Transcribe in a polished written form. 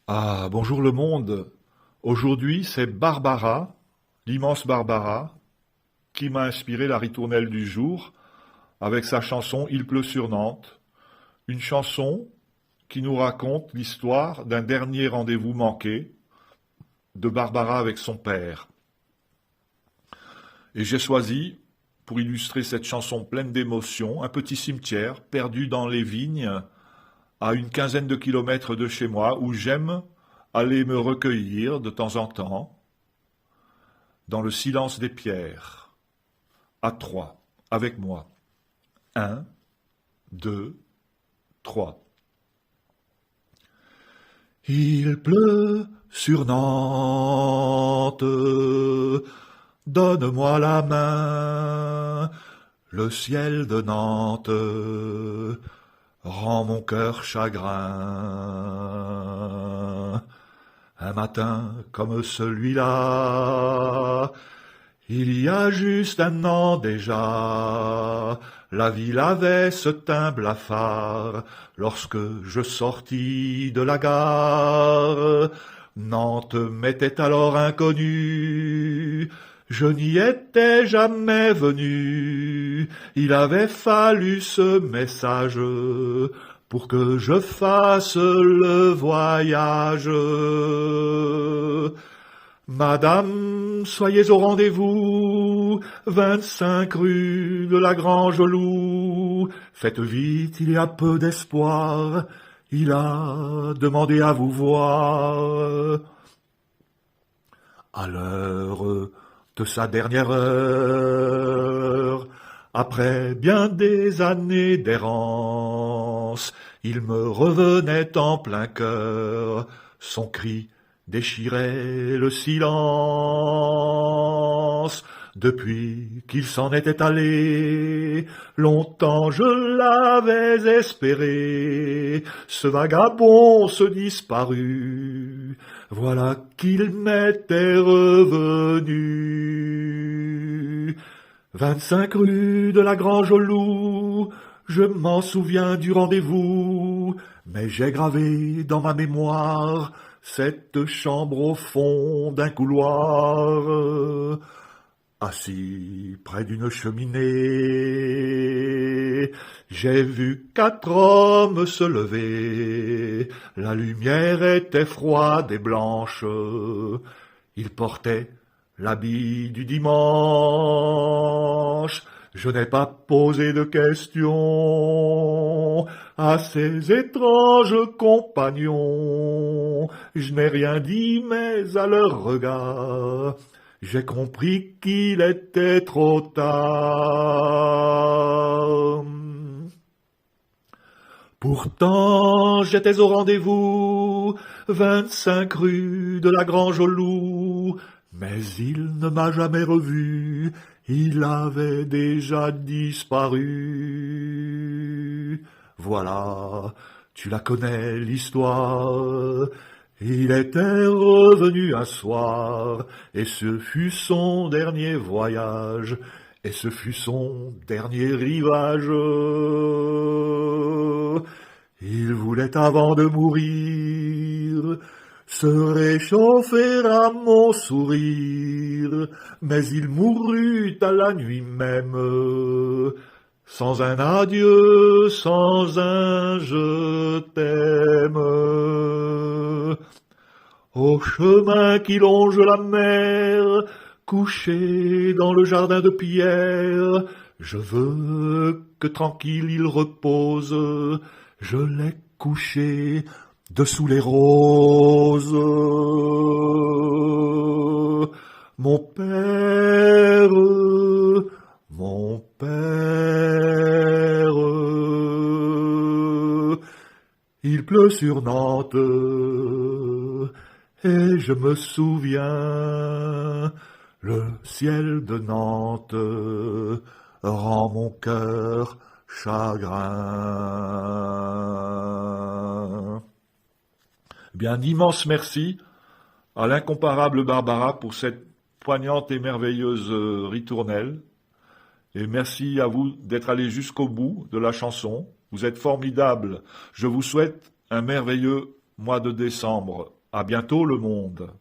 Ah, bonjour le monde. Aujourd'hui, c'est Barbara, l'immense Barbara, qui m'a inspiré la ritournelle du jour avec sa chanson Il pleut sur Nantes. Une chanson qui nous raconte l'histoire d'un dernier rendez-vous manqué de Barbara avec son père. Et j'ai choisi, pour illustrer cette chanson pleine d'émotions, un petit cimetière perdu dans les vignes à une quinzaine de kilomètres de chez moi où j'aime aller me recueillir de temps en temps dans le silence des pierres, à trois, avec moi. Un, deux, trois. Il pleut sur Nantes, donne-moi la main, le ciel de Nantes rend mon cœur chagrin. Un matin comme celui-là, il y a juste un an déjà, la ville avait ce teint blafard lorsque je sortis de la gare. Nantes m'était alors inconnue, je n'y étais jamais venu. Il avait fallu ce message pour que je fasse le voyage. Madame, soyez au rendez-vous, 25 rue de la Grange-Loup. Faites vite, il y a peu d'espoir, il a demandé à vous voir. À l'heure de sa dernière heure, après bien des années d'errance, il me revenait en plein cœur, son cri déchirait le silence. Depuis qu'il s'en était allé, longtemps je l'avais espéré, ce vagabond se disparut, voilà qu'il m'était revenu. 25 rue de la Grange-au-Loup, je m'en souviens du rendez-vous, mais j'ai gravé dans ma mémoire cette chambre au fond d'un couloir. Assis près d'une cheminée, j'ai vu 4 hommes se lever. La lumière était froide et blanche. Ils portaient l'habit du dimanche. Je n'ai pas posé de questions à ces étranges compagnons. Je n'ai rien dit, mais à leur regard, j'ai compris qu'il était trop tard. Pourtant, j'étais au rendez-vous, 25 rue de la Grange-au-Loup, mais il ne m'a jamais revu, il avait déjà disparu. Voilà, tu la connais l'histoire. Il était revenu un soir, et ce fut son dernier voyage, et ce fut son dernier rivage. Il voulait avant de mourir se réchauffer à mon sourire, mais il mourut à la nuit même, sans un adieu, sans un je t'aime. Au chemin qui longe la mer, couché dans le jardin de pierre, je veux que tranquille il repose, je l'ai couché dessous les roses. Mon père, mon père, il pleut sur Nantes, et je me souviens, le ciel de Nantes rend mon cœur chagrin. Bien, d'immenses merci à l'incomparable Barbara pour cette poignante et merveilleuse ritournelle. Et merci à vous d'être allés jusqu'au bout de la chanson. Vous êtes formidables. Je vous souhaite un merveilleux mois de décembre. À bientôt le monde.